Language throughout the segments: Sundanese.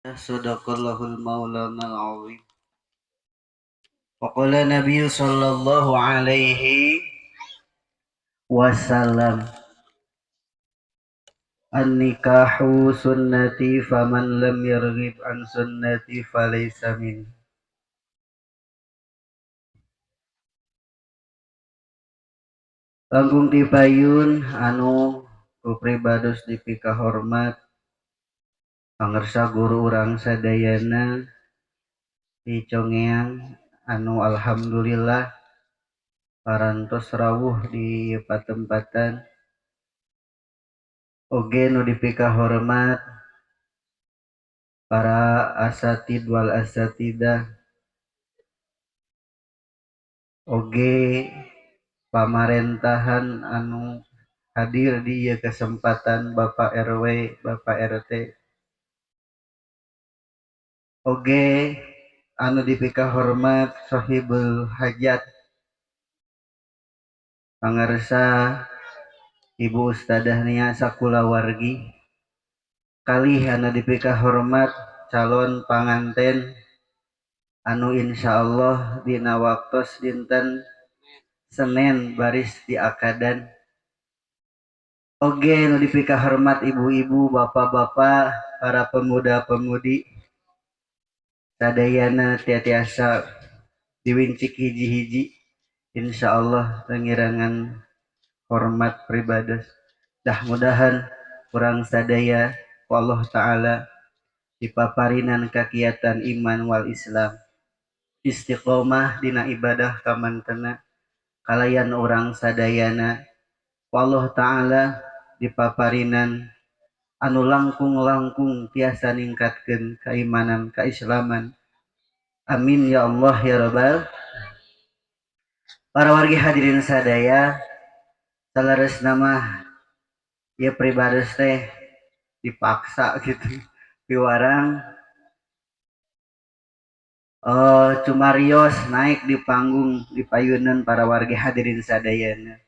Sadaqallahul maulanal azim. Wa qala Nabi sallallahu alaihi wasallam, an-nikahu sunnati faman lam yarghib an sunnati falaysa min. Langkung tipayun anu kupribados dipika hormat pangersa guru urang sadayana di congeang anu alhamdulillah parantos rawuh di patempatan oge nu dipika hormat para asatid wal asatidah oge pamarentahan anu hadir di ieu kesempatan Bapak RW, Bapak RT, oge anu dipika hormat sahibul hajat pangarsa Ibu Ustadzah Nia sakulawargi, kalih anu dipika hormat calon panganten anu insyaallah dina waktos dinten Senin baris di akadan, oge nu dipika hormat ibu-ibu, bapak-bapak, para pemuda-pemudi sadayana tiasa diwincik hiji-hiji insyaallah pengirangan hormat pribados. Mudah-mudahan kurang sadaya ku Allah taala dipaparinan kakiatan iman wal Islam, istiqomah dina ibadah kamantena kalayan orang sadayana Allah taala dipaparinan anu langkung-langkung tiasa ningkatkeun keimanan keislaman. Amin ya Allah ya rabbal. Para wargi hadirin sadaya, salaresna mah ieu pribados teh dipaksa gitu piwarang cumarios naik di panggung di payunan para wargi hadirin sadayana.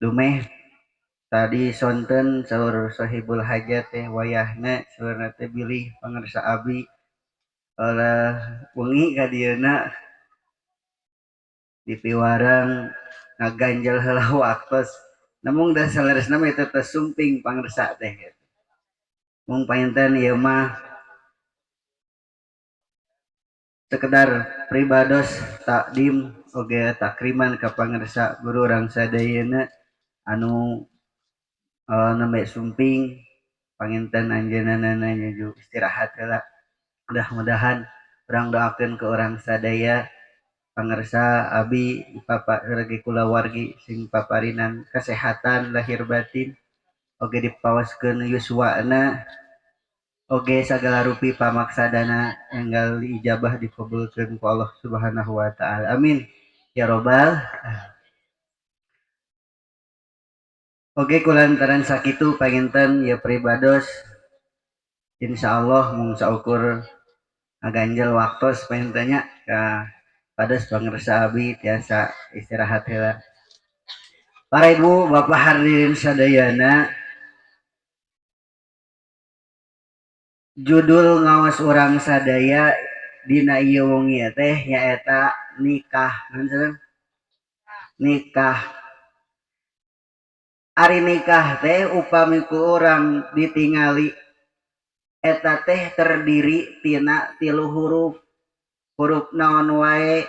Dumeh tadi sonten saur sahibul hajat teh wayahna saurna teh bilih pangarsa abi olah wengi ka dieuna di piwarang ngaganjal heula waktos namun da salaresna mah eta teh sumping pangarsa teh mung painten ieu mah sekedar pribados takdim oge takriman ka pangarsa guru urang sadayana anu nembe sumping panginten anjeunna nyuju istirahat heula. Mudah-mudahan urang doakeun ke urang sadaya pangarsa abi papa regi kulawargi sing paparinan kesehatan lahir batin oge dipawaskeun yuswana oge sagala rupi pamaksadana enggal ijabah dikabulkeun ku Allah Subhanahu wa taala. Amin ya robbal. Oge kulantaran sakitu panginten ya pribados insyaallah mung saukur ngaganjel waktos pangintennya ka pados pangarsa abi tiasa istirahat heula. Para ibu bapak hadirin sadayana, judul ngaos urang sadaya dina ieu wengi teh nyaeta nikah. Nikah. Ari nikah teh upami ku urang ditingali eta teh terdiri tina 3 huruf. Huruf naon wae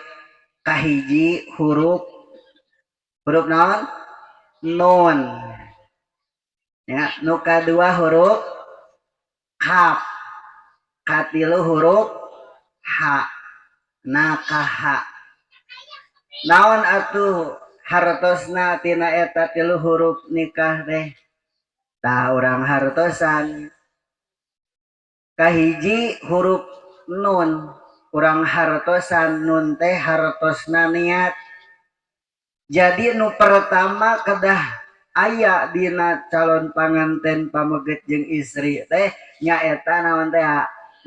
kahiji huruf naon nun ya, nu kadua huruf kaf, katilu huruf ha. Nakaha naon atuh hartosna tina eta 3 huruf nikah teh tah urang hartosan kahiji huruf nun urang hartosan nun teh hartosna niat. Jadi nu pertama kedah aya dina calon panganten pameget jeung istri teh nyaeta naon teh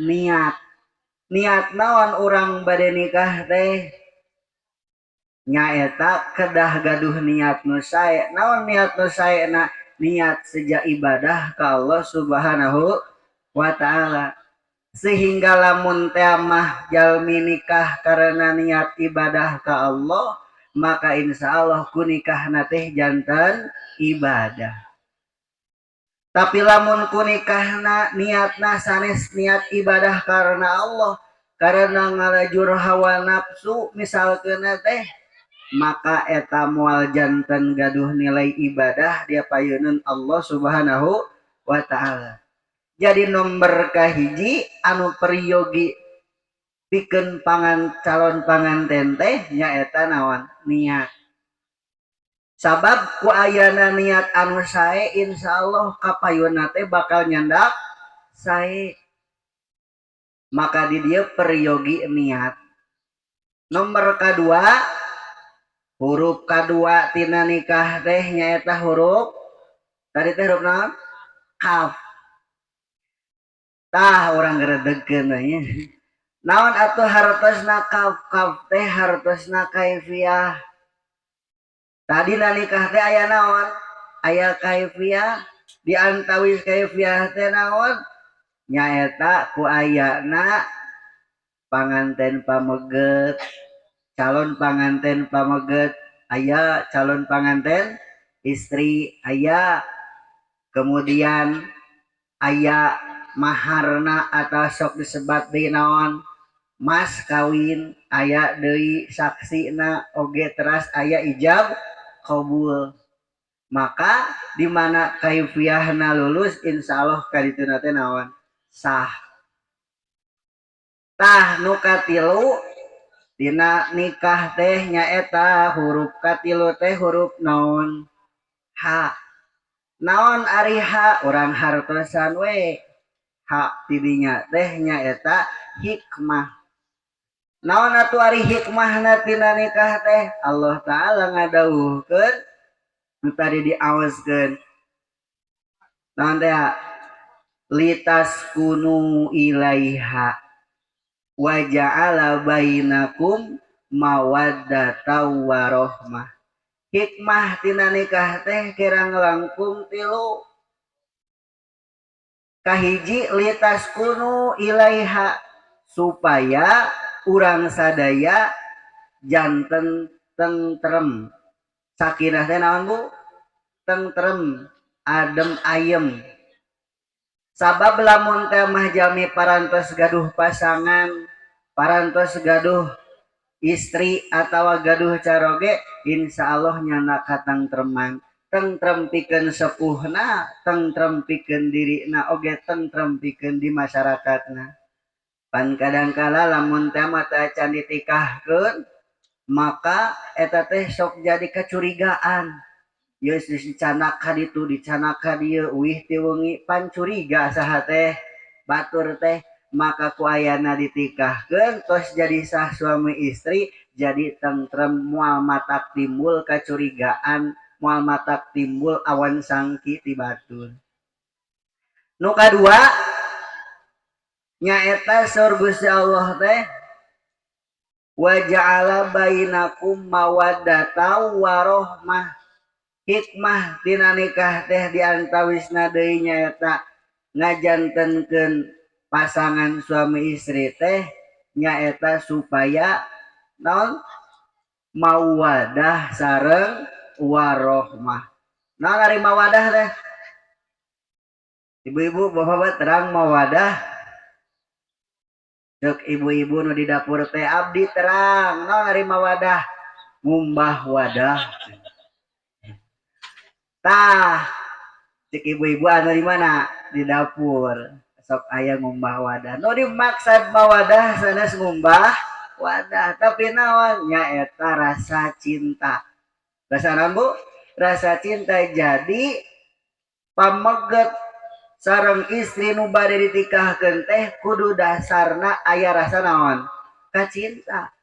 niat. Niat naon urang bade nikah teh nyaeta kedah gaduh niat nu sae. Naon niat nu sae na niat seja ibadah ka Allah Subhanahu wa ta'ala. Sehingga lamun teh mah jalmi nikah karena niat ibadah ka Allah, maka insya Allah kunikahna teh janten ibadah. Tapi lamun kunikahna niatna sanes niat ibadah karena Allah, karena ngalajur hawa nafsu misalkeun teh, maka eta moal janten gaduh nilai ibadah dia payeuneun Allah Subhanahu wa ta'ala. Jadi nomor kahiji anu periogi pikeun calon panganten teh nyaeta naon niat. Sabab ku ayana niat anu sae insyaallah kapayuna teh bakal nyandak sae. Maka di dieu periogi niat. Nomor kedua, huruf kedua tina nikah teh nyaeta huruf tadi teh huruf naon? Kaf. Tah orang geredegkeun nya. Naon atuh hartosna kaf teh hartosna kaifiyah. Tadi nikah teh aya naon? Aya kaifiyah. Di antawis kaifiyah teh naon? Nyaeta ku ayana panganten pameget, calon panganten pameget, aya calon panganten istri, aya kemudian aya maharna atau sok disebat deui naon mas kawin, aya deui saksina oge teras aya ijab qabul. Maka di mana kaifiyahna lulus insyaallah kadituna teh naon sah. Tah nu katilu dina nikah teh nyaeta huruf katilu teh huruf naon ha. Naon ari ha urang hartosan we. Ha tidinya teh nyaeta hikmah. Naon atuh ari hikmahna tina nikah teh? Allah taala ngadawuhkeun nu tadi diaoskeun. Naon teh? Litaskunu ilaiha wa ja'ala bainakum mawaddataw warahmah. Hikmah tina nikah teh kirang langkung tilu. Kahiji litaskunu ilaiha supaya urang sadaya janten tentrem. Sakinah teh naon Bu? Tentrem, adem ayem. Sabab lamun teh mah jami parantos gaduh pasangan, parantos gaduh istri atau gaduh caroge, insyaallah nyana katentreman. Tentrem pikeun sepuhna, tentrem pikeun dirina oge tentrem pikeun di masyarakatna. Pan kadangkala lamun teh mah teh can ditikahkeun, maka eta teh sok jadi kecurigaan. Yeus dicanak ka ditu dicanak ka dieu uih ti wengi pan curiga saha teh batur teh, maka ku ayana ditikahkeun tos jadi sah suami istri jadi tentrem moal matak timbul kecurigaan, moal matak timbul awan sangki ti batur. Nu kadua nyaeta saur Gusti Allah teh wa ja'ala bainakum mawaddataw warahmah. Hikmah tina nikah teh diantawisna deui nyaeta ngajantenkeun pasangan suami istri teh nyaeta supaya naon mawadah sareng warahmah. Naon ari mawadah teh? Ibu-ibu bapak terang mawadah. Cek ibu-ibu nu di dapur teh abdi terang. Naon ari mawadah? Ngumbah wadah. Tah, cek ibu-ibu anu di mana? Di dapur. Sok aya ngumbah wadah. Nu dimaksud mawadah sanes ngumbah wadah. Tapi naon? Nyaeta rasa cinta. Rasa naon Bu? Rasa cinta. Jadi pameget sareng istri nu bade ditikahkeun teh kudu dasarna aya rasa naon? Kacinta.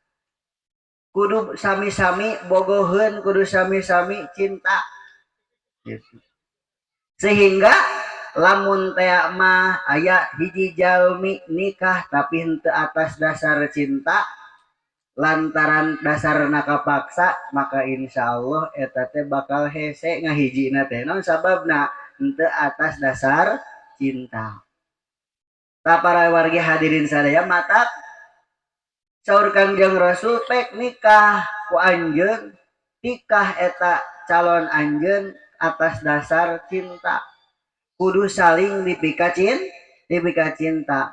Kudu sami-sami bogoheun, kudu sami-sami cinta. Gitu. Sehingga lamun teh mah aya hiji jalmi nikah tapi henteu atas dasar cinta lantaran dasarna kapaksa, maka insyaallah eta teh bakal hese ngahijina teh naon sababna henteu atas dasar cinta. tak para warga hadirin sadaya mata saur Kangjeng Rasul pek nikah ku anjeun nikah eta calon anjeun atas dasar cinta kudu saling dipika cinta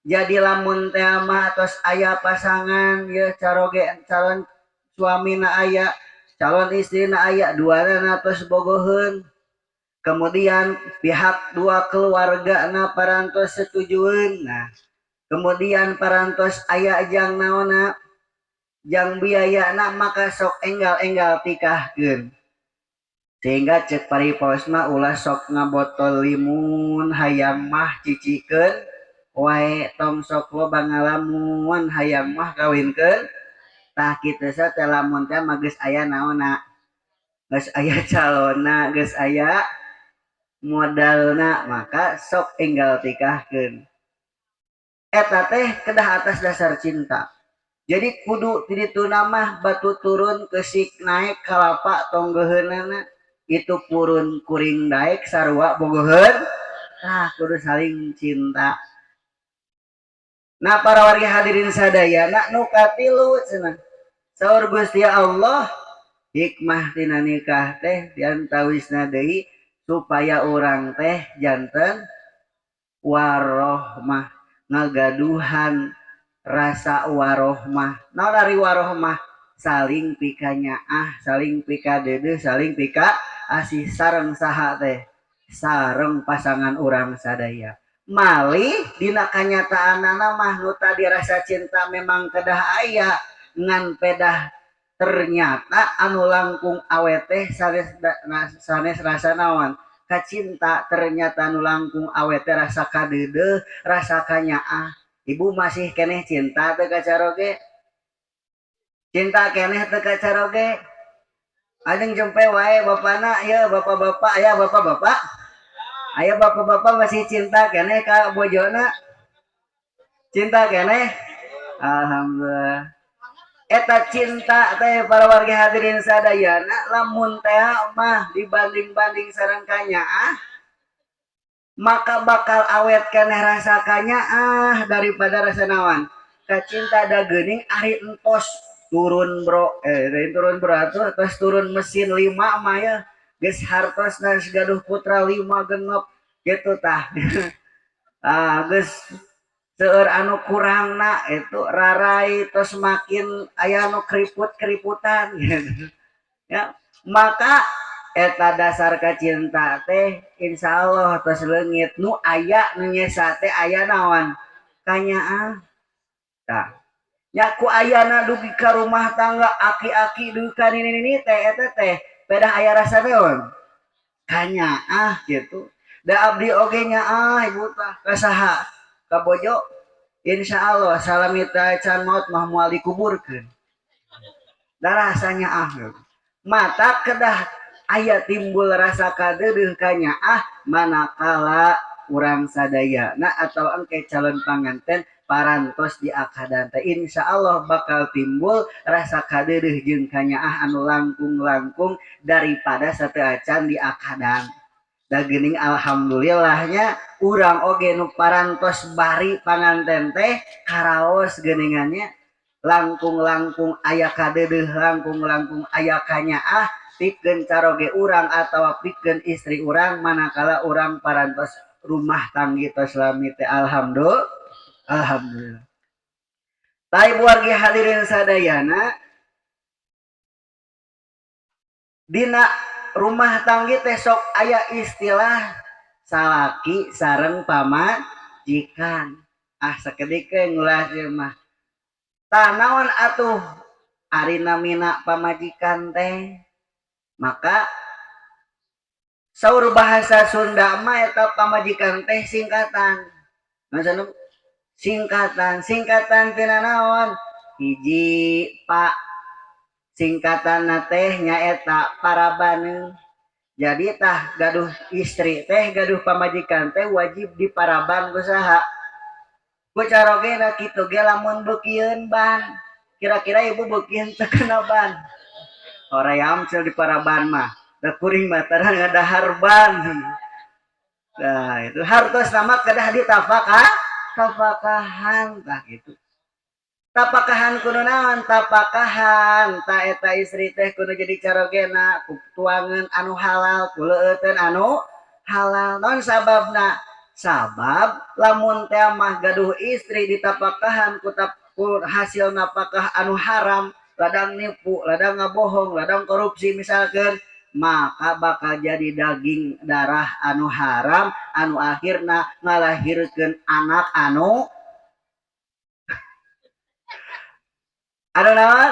jadi lamun teh mah tos aya pasangan ya caroge calon suamina aya calon istrina aya duana tos bogoheun kemudian pihak dua keluarga na parantos setujuin nah kemudian parantos aya jang naona jang biaya na maka sok enggal tikahkeun sehingga cek pariposna ulah sok ngabotol limun hayang mah cicikeun wae tong sok loba ngalamun hayang mah kawinkeun tah kitu sa teh lamun teh mah geus aya naonna geus aya calonna geus aya modalna maka sok enggal tikahkeun eta teh kedah atas dasar cinta jadi kudu di ditu mah batu turun kesik naik kalapa tonggeheunana itu purun kuring daek sarua bogoheun nah kudu saling cinta nah para warga hadirin sadayana nu katilu cenah saur Gusti Allah hikmah tina nikah teh diantawisna deui supaya orang teh janten warohmah ngagaduhan rasa warohmah naon ari warohmah saling pikanyaah saling pikadeudeung saling pika asih sareng saha teh sareng pasangan urang sadaya malih dina kanyataanna mah nu tadi rasa cinta memang kedah aya ngan pedah ternyata anu langkung awet teh sanes rasa naon kacinta ternyata anu langkung awet teh rasa kadeudeung rasa kanyaah ibu masih keneh cinta teu kacaroge cinta keneh teu kacaroge ajeng jempe wae bapana ya bapak-bapak aya bapak-bapak aya bapak-bapak masih cinta keneh ka bojona cinta keneh alhamdulillah eta cinta teh para warga hadirin sadayana lamun teh mah dibanding-banding sareng kanyaah maka bakal awet keneh rasa kanyaah daripada rasa nawan kacinta da geuning ari entos turun bro turun beratur terus turun mesin 5 mah ya geus hartosna gaduh putra 5 genep gitu tah geus seueur anu kurangna itu rarai terus makin aya anu keriput-keriputan gitu. Ya maka eta dasar kacinta teh insyaallah tos leungit nu aya nu nyesa teh aya naon kanyaah tah nya ku ayana dugi ka rumah tangga aki-aki dugi ka nini teh eta teh pedah aya rasa naon kanyaah gitu da abdi oge nyaah ibu tah ka saha ka bojo insyaallah salamita can maut mah moal dikuburkeun da rasanya mata kedah aya timbul rasa kadeudeung kanyaah manakala urang sadayana atau engke calon panganten parantos di akadan teh insyaallah bakal timbul rasa kadeudeung jeung kanyaah anu langkung-langkung daripada sateu acan di akadan da geuning alhamdulillahnya urang oge nu parantos bari panganten teh karaos geuningannya langkung-langkung aya kadeudeung langkung-langkung aya kanyaah pikeun caroge urang atawa pikeun istri urang manakala urang parantos rumah tanggi tos lami teh alhamdulillah alhamdulillah tai wargi hadirin sadayana dina rumah tanggi teh sok aya istilah salaki sareng pamajikan sakedikeun ngulah ieu mah tah naon atuh ari namina pamajikan teh maka saur bahasa Sunda mah eta pamajikan teh singkatan maksudna singkatan tina naon hiji pak singkatan teh nyaeta paraban jadi tah gaduh istri teh gaduh pamajikan teh wajib diparaban ku saha ku caroge na kitu ge lamun beukieun ban kira-kira ibu beukieun teu kana ban hoream cel diparaban mah da kuring mah tara ngadahar ban nah itu hartos nama kedah ditafak tapakahan tah gitu. Tapakahan kudu naon? Tapakahan ta eta istri teh kudu jadi carogena tuangan anu halal kuleueun anu halal. Non sababna? Sabab lamun teh mah gaduh istri ditapakahan ku hasil napakah anu haram, ladang nipu, ladang ngabohong, ladang korupsi misalkan, maka bakal jadi daging darah anu haram anu akhirna ngalahirkeun anak anu naon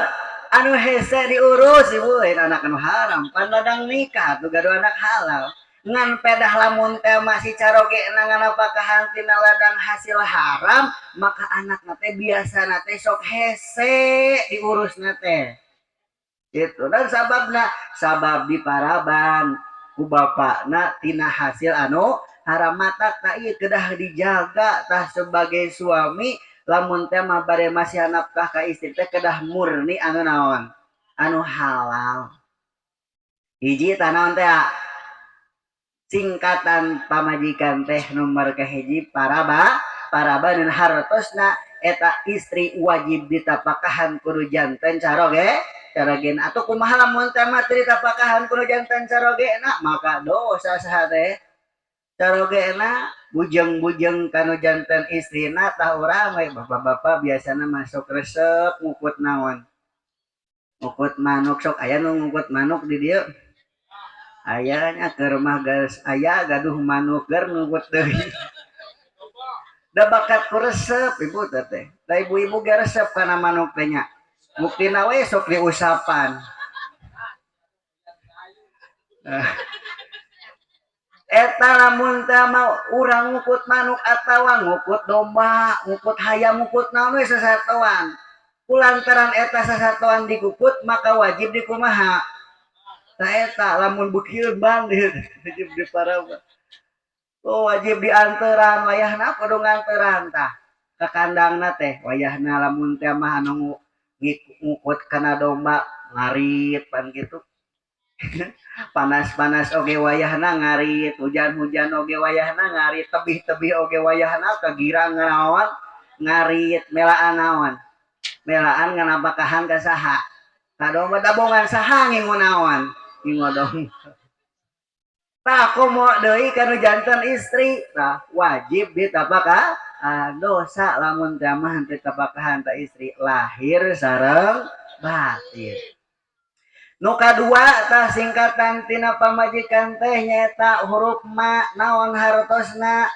anu hese diurus ibu anak anu haram pan ladang nikah tuh gaduh anak halal ngan pedah lamun teh masih caroge nangan apakahan tina ladang hasil haram maka anak nate biasa nate sok hese diurus nate itu dan sabab diparaban ku bapakna tina hasil anu haram mata tak ieu kedah dijaga tah sebagai suami lamun teh mah bare masih nafkah ka istri teh kedah murni anu naon anu halal hiji tanaon teh singkatan pamajikan teh nomor kahiji paraba dan hartosna eta istri wajib ditapakahan kudu janten carogena atau kumaha lamun teh mah ditapakahan kudu janten carogena maka dosa saha teh carogena bujeng-bujeng kanu janten istrina tah urang we bapak-bapak biasana masuk resep ngukut naon ngukut manuk sok aya nu ngukut manuk di dieu ayahnya ke rumah gas ayah gaduh manuk ger ngukut deui da bakat ku resep ibu teh da ibu-ibu ge resep kana manuk teh nya buktina we sok diusapan eta lamun teh mau urang ngukut manuk atawa ngukut domba ngukut hayam ngukut naon we sasatoan kulantaran eta sasatoan dikukut maka wajib dikumaha tah eta lamun beukieu bang wajib diparaba wajib dianteran wayahna kudu nganteran tah ka kandangna teh wayahna lamun teh mah anu ngukut kana domba ngarit pan kitu panas-panas oge wayahna ngarit hujan-hujan oge wayahna ngarit tebih-tebih oge wayahna kagirang naon ngarit melaan naon melaan nganapakahan ka saha ka domba dabongan saha ngingu naon ngingu domba tah komo deui kanu janten istri tah wajib ditapakahan dosa lamun teh mah henteu tapakahan ta istri lahir sareng batin. Nu kadua tah singkatan tina pamajikan teh nyaeta huruf ma naon hartosna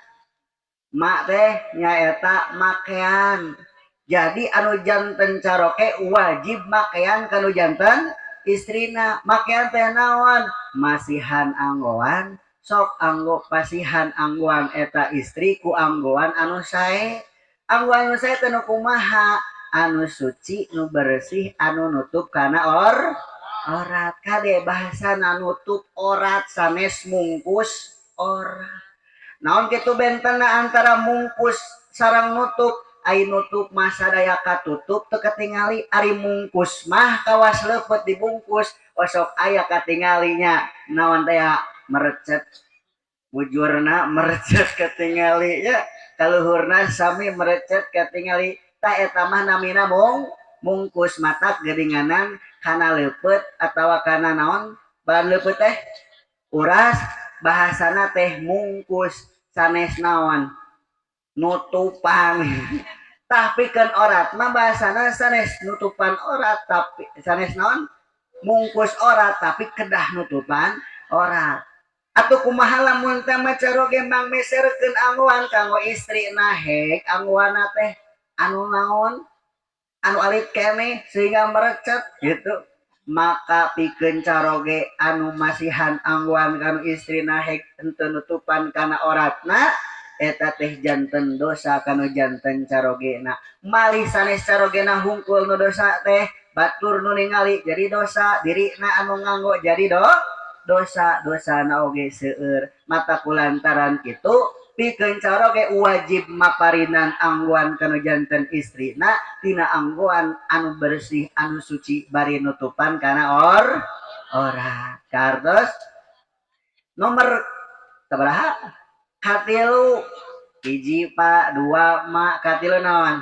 ma teh nyaeta makean jadi anu janten caroke wajib makean kanu janten istrina makean teh naon masihan anggoan sok anggo pasihan anggoan eta istri ku anggoan anu sae anggoan anu sae teh nu kumaha anu suci nu bersih anu nutup kana orat kade bahasa nutup orat sanes mungkus orat naon kitu bentena antara mungkus sarang nutup ai nutup mah sadaya katutup teu katingali ari mungkus mah kawas leupet dibungkus osok aya katingalinya naon teh merecet bujurna merecet katingali ya kaluhurna sami merecet katingali tah eta mah namina mungkus matak geringanan kana leupet atawa kana naon bahan leupet teh uras bahasana teh mungkus sanes naon nutupan tapi kan orat mah bahasana sanes nutupan orat tapi sanes naon mungkus orat tapi kedah nutupan orat atuh kumaha lamun teh macaroge mang meserkeun anggoan kanggo istri nahek anggoana teh anu naon anu alit kene sehingga merecet gitu maka pikeun caroge anu masihan anggoan kanu istri nahek henteu nutupan kana oratna eta teh janten dosa kanu janten carogena malih sanes carogena hungkul nu dosa teh batur nu ningali jadi dosa dirina anu nganggo jadi dosa oge seueur mata kulantaran kitu pikeun caroge wajib maparinan anggoan kanu janten istrina tina anggoan anu bersih anu suci bari nutupan kana ora kartos nomor sabaraha katilu hiji pak dua mak katilu naon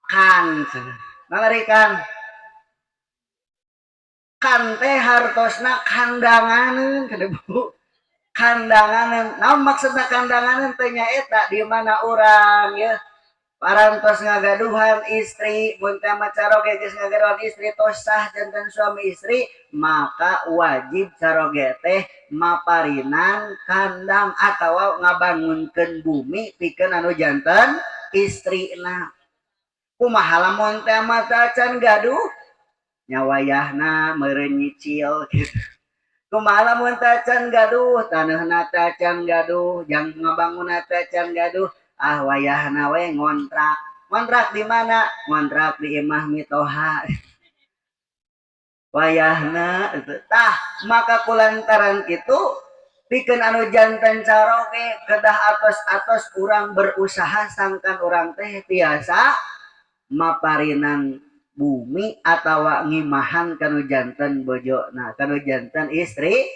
kan ngerikan kan teh hartosna kandanganeun kada bu kandanganeun naon maksudna kandanganeun teh nyaeta di mana urang ya parantos ngagaduhan istri mun teh macaroge geus ngagaduhan istri tos sah janten suami istri maka wajib caroge teh maparinan kandang atawa ngabangunkeun bumi pikeun anu janten istrina kumaha lamun teh mata can gaduh nyawayahna meureun nyicil gitu kumaha lamun teh can gaduh taneuhna teh can gaduh jang ngabangunna teh can gaduh ah wayahna we ngontrak ngontrak di mana ngontrak di imah mitoha wayahna tah maka kulantaran kitu pikeun anu janten caroge kedah atos-atos urang berusaha sangkan urang teh tiasa maparinan bumi atawa ngimahan kanu janten bojona kanu janten istri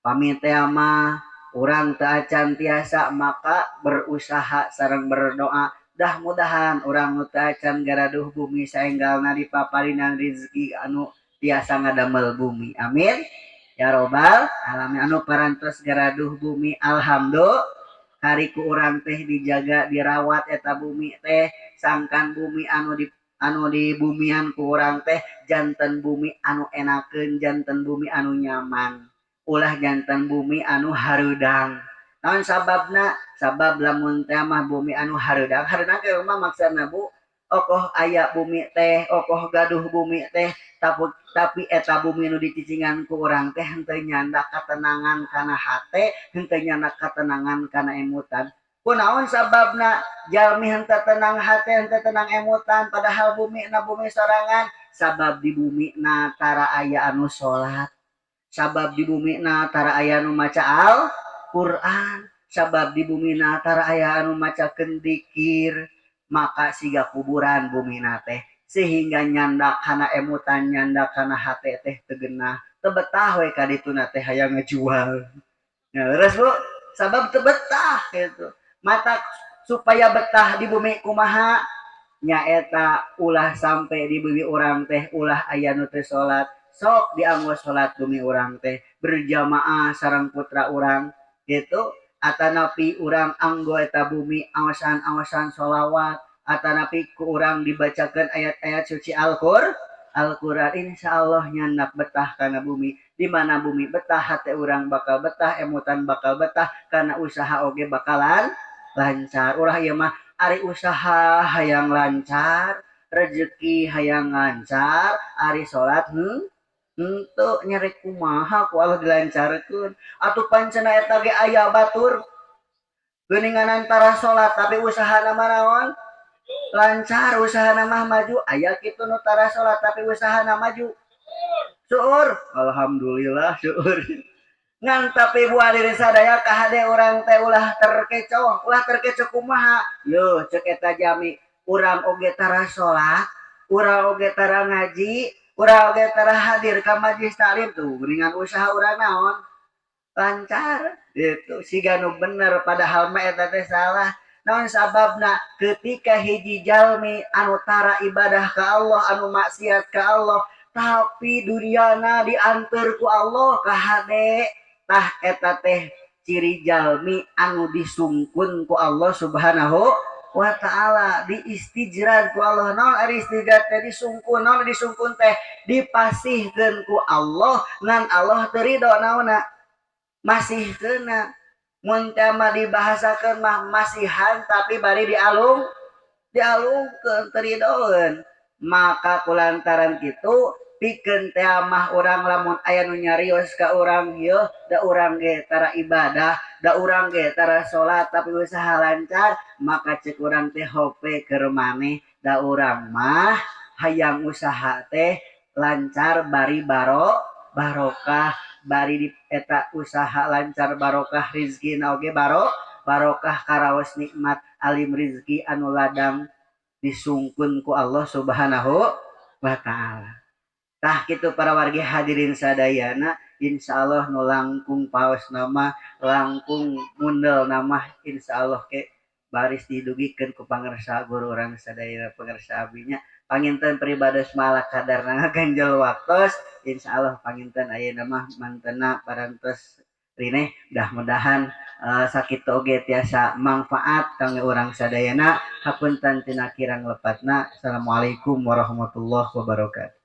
pamit mah urang teu acan tiasa maka berusaha sareng berdoa dah mudahan urang nu teu acan garaduh bumi saenggalna dipaparinan rezeki anu tiasa ngadamel bumi amin ya robbal alamin anu parantos garaduh bumi alhamdulillah hariku urang teh dijaga dirawat eta bumi teh sangkan bumi anu di bumian ku urang teh janten bumi anu enakeun janten bumi anu nyaman ulah janten bumi anu hareudang naon sababna sabab lamun teh mah bumi anu hareudang hareudang ke mah maksudna bu okoh aya bumi teh okoh gaduh bumi teh tapi eta bumi nu dicicingan ku urang teh henteu nyanda katenangan kana hate henteu nyanda katenangan kana emutan kunaon sababna jalmi henteu tenang hate henteu tenang emutan padahal bumi na bumi sorangan sabab di bumi na tara aya anu salat sabab di bumi na tara aya anu maca Al-Qur'an sabab di bumi na tara aya anu macakeun dzikir maka siga kuburan bumi na teh sehingga nyanda kana emutan nyanda kana hate teh teu geunah teu betah we ka dituna teh hayang ngejual ya leres bu sabab teu betah gitu mata supaya betah di bumi kumaha nyaeta ulah sampai di bumi urang teh ulah aya nu teu salat sok dianggo salat bumi urang teh berjamaah sareng putra urang gitu atanapi urang anggo eta bumi awasan-awasan sholawat atanapi ku urang dibacakeun ayat-ayat suci Al-Qur'an insyaallah nyandak betah kana bumi di mana bumi betah hate urang bakal betah emutan bakal betah kana usaha oge bakalan lancar ulah ieu mah ari usaha hayang lancar rezeki hayang lancar ari salat henteu nyari kumaha ku Allah dilancarkeun atuh pancena eta ge aya batur geuningan antara salat tapi usahana mah naon lancar usahana mah maju aya kitu nu tara salat tapi usahana maju syukur alhamdulillah syukur ngan tapi buah diri sadaya kahade orang teh ulah terkecoh kumaha yo cek eta jami urang oge tara salat urang oge tara ngaji urang oge tara hadir ka majelis taklim tuh geuningan usaha urang naon lancar gitu siga nu bener padahal mah eta teh salah naon sababna ketika hiji jalmi anu tara ibadah ka Allah anu maksiat ka Allah tapi duniana diantar ku Allah ka hade tah eta teh ciri jalmi anu disungkun ku Allah subhanahu wa ta'ala diistijrad ku Allah naon ari istijrad teh disungkun naon disungkun teh dipasihkeun ku Allah ngan Allah teu ridho naonna masih kena mun teh mah dibahasakeun mah masihan tapi bari dialungkeun teu ridhoeun maka kulantaran kitu pikeun teh mah urang lamun aya nu nyarios ka urang ieu da urang ge tara ibadah da urang ge tara salat tapi usaha lancar maka ceuk urang teh hope keur maneh da urang mah hayang usaha teh lancar bari barokah bari di eta usaha lancar barokah rizkina oge barokah karaos nikmat alim rizki anu ladang disungkun ku Allah subhanahu wa ta'ala tah kitu para wargi hadirin sadayana insyaallah nu langkung paos nama langkung mundel nama insyaallah ke baris didugikeun ku pangarsa guru urang sadaya pangarsa abinya panginten peribados malah kadarna ganjel waktos insyaallah panginten ayeuna mah mantena parantos rine mudah-mudahan sakit oge tiasa manfaat kangge urang sadayana hapunten tina kirang lepatna. Assalamualaikum warahmatullahi wabarakatuh.